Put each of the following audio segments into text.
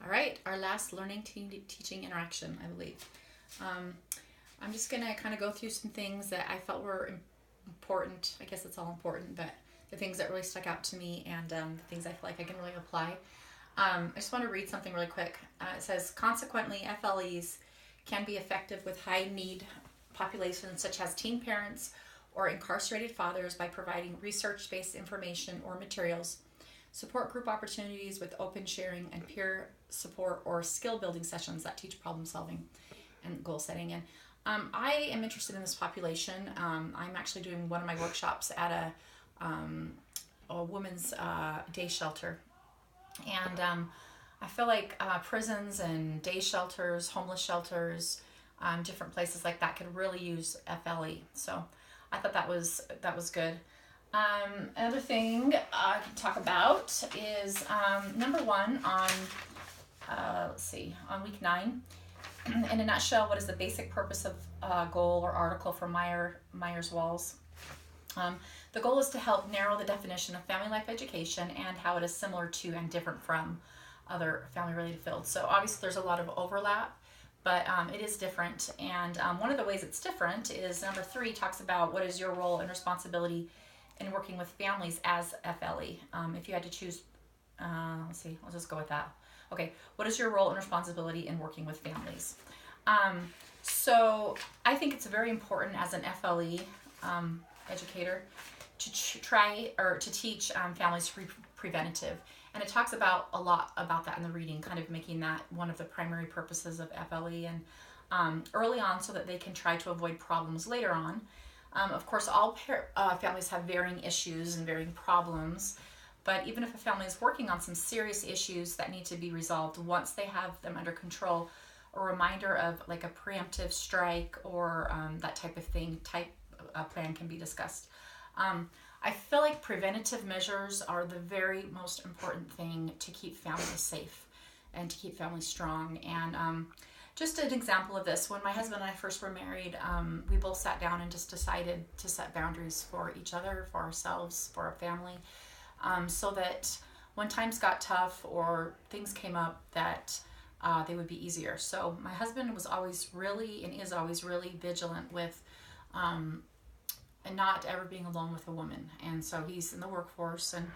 All right, our last learning teaching interaction, I believe. I'm just going to kind of go through some things that I felt were important. I guess it's all important, but the things that really stuck out to me and the things I feel like I can really apply. I just want to read something really quick. It says, consequently, FLEs can be effective with high need populations such as teen parents or incarcerated fathers by providing research-based information or materials, support group opportunities with open sharing and peer support, or skill building sessions that teach problem solving and goal setting. And I am interested in this population. I'm actually doing one of my workshops at a women's day shelter. And I feel like prisons and day shelters, homeless shelters, different places like that could really use FLE. So I thought that was good. Another thing I can talk about is number one on on week 9. In a nutshell, what is the basic purpose of goal or article from Myers-Walls? The goal is to help narrow the definition of family life education and how it is similar to and different from other family-related fields. So obviously there's a lot of overlap, but it is different. And one of the ways it's different is number 3 talks about what is your role and responsibility in working with families as FLE. If you had to choose, let's just go with that. Okay, what is your role and responsibility in working with families? So I think it's very important as an FLE educator to try or to teach families preventative. And it talks about a lot about that in the reading, kind of making that one of the primary purposes of FLE and early on so that they can try to avoid problems later on. Of course, all families have varying issues and varying problems, but even if a family is working on some serious issues that need to be resolved, once they have them under control, a reminder of like a preemptive strike or that type of thing, plan can be discussed. I feel like preventative measures are the very most important thing to keep families safe and to keep families strong. And just an example of this, when my husband and I first were married, we both sat down and just decided to set boundaries for each other, for ourselves, for our family, so that when times got tough or things came up that they would be easier. So my husband was always really and is always really vigilant with and not ever being alone with a woman. And so he's in the workforce and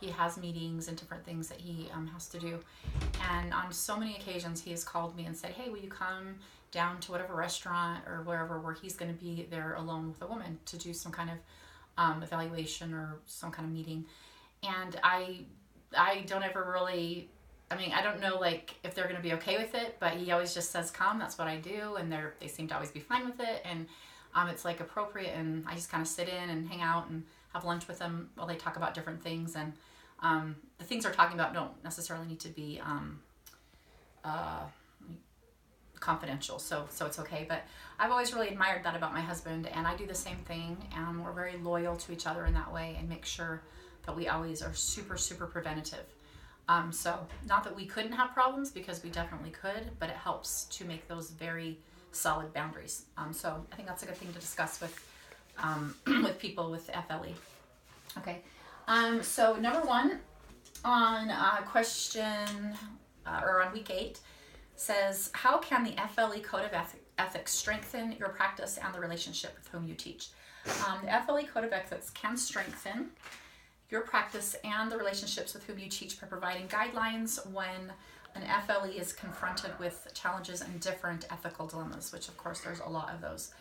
he has meetings and different things that he has to do. And on so many occasions he has called me and said, hey, will you come down to whatever restaurant or wherever where he's going to be there alone with a woman to do some kind of evaluation or some kind of meeting. And I don't ever really, I don't know like if they're going to be okay with it, but he always just says come, that's what I do, and they seem to always be fine with it. And it's like appropriate, and I just kind of sit in and hang out and have lunch with them while they talk about different things. And the things they're talking about don't necessarily need to be confidential, so it's okay. But I've always really admired that about my husband, and I do the same thing, and we're very loyal to each other in that way and make sure that we always are super, super preventative. So not that we couldn't have problems, because we definitely could, but it helps to make those very solid boundaries. So I think that's a good thing to discuss with with people with FLE. Okay. So number 1 on question or on week 8 says, how can the FLE Code of Ethics strengthen your practice and the relationship with whom you teach? The FLE Code of Ethics can strengthen your practice and the relationships with whom you teach by providing guidelines when an FLE is confronted with challenges and different ethical dilemmas, which of course there's a lot of those.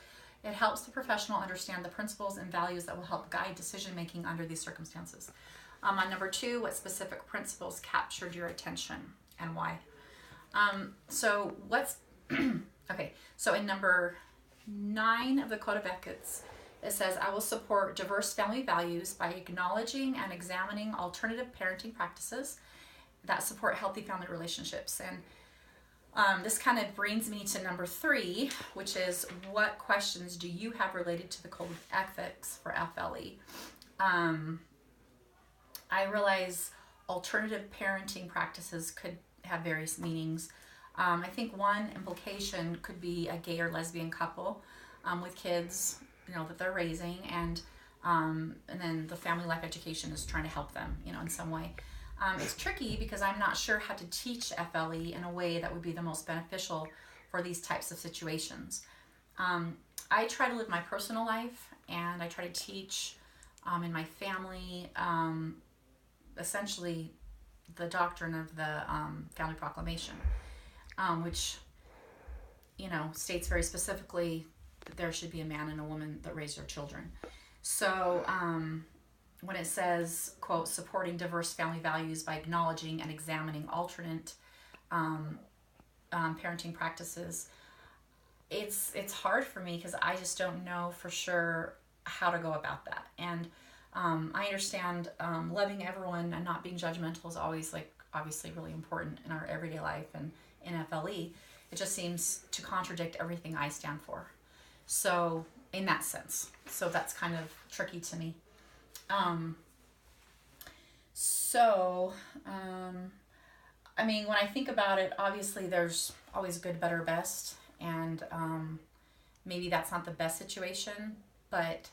It helps the professional understand the principles and values that will help guide decision making under these circumstances. On number 2, what specific principles captured your attention and why? So in number 9 of the Code of Ethics, it says, I will support diverse family values by acknowledging and examining alternative parenting practices that support healthy family relationships. And this kind of brings me to number 3, which is, what questions do you have related to the Code of Ethics for FLE? I realize alternative parenting practices could have various meanings. I think one implication could be a gay or lesbian couple with kids, that they're raising, and then the family life education is trying to help them, in some way. It's tricky because I'm not sure how to teach FLE in a way that would be the most beneficial for these types of situations. I try to live my personal life, and I try to teach in my family, essentially the doctrine of the Family Proclamation, which, states very specifically that there should be a man and a woman that raise their children. So when it says, quote, supporting diverse family values by acknowledging and examining alternate parenting practices, it's hard for me because I just don't know for sure how to go about that. And I understand loving everyone and not being judgmental is always, like, obviously really important in our everyday life and in FLE. It just seems to contradict everything I stand for. So in that sense, so that's kind of tricky to me. I mean, when I think about it, obviously there's always good, better, best, and maybe that's not the best situation, but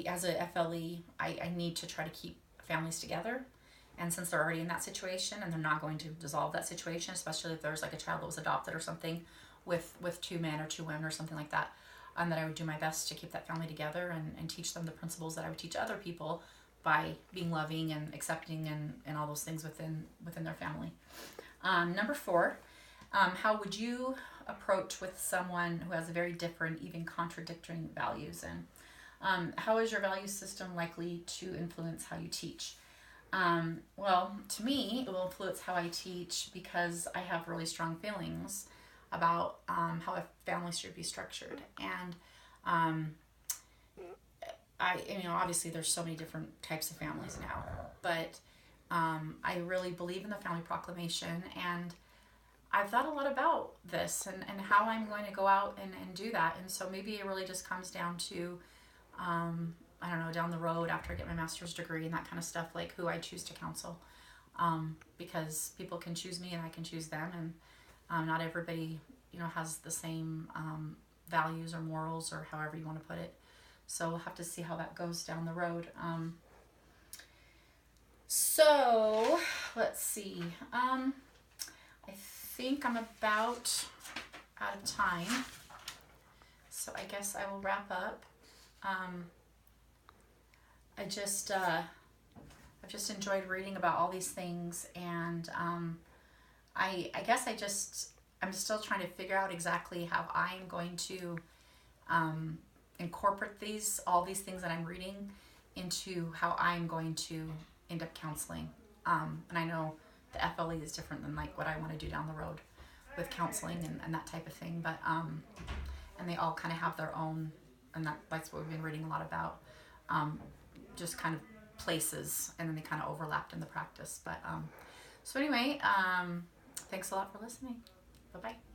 as a FLE, I need to try to keep families together. And since they're already in that situation and they're not going to dissolve that situation, especially if there's like a child that was adopted or something with two men or two women or something like that, that I would do my best to keep that family together and teach them the principles that I would teach other people by being loving and accepting and all those things within their family. Number 4, how would you approach with someone who has a very different, even contradicting values? And how is your value system likely to influence how you teach? Well, to me, it will influence how I teach because I have really strong feelings about how a family should be structured. And obviously there's so many different types of families now, but I really believe in the Family Proclamation, and I've thought a lot about this and how I'm going to go out and do that. And so maybe it really just comes down to, I don't know, down the road after I get my master's degree and that kind of stuff, like who I choose to counsel. Because people can choose me and I can choose them, and not everybody, has the same values or morals or however you want to put it. So we'll have to see how that goes down the road. So let's see. I think I'm about out of time, so I guess I will wrap up. I've just enjoyed reading about all these things, and I guess I'm still trying to figure out exactly how I'm going to incorporate all these things that I'm reading into how I'm going to end up counseling. And I know the FLE is different than like what I want to do down the road with counseling and that type of thing, but and they all kind of have their own, and that's what we've been reading a lot about, just kind of places, and then they kind of overlapped in the practice. But so anyway, thanks a lot for listening. Bye-bye.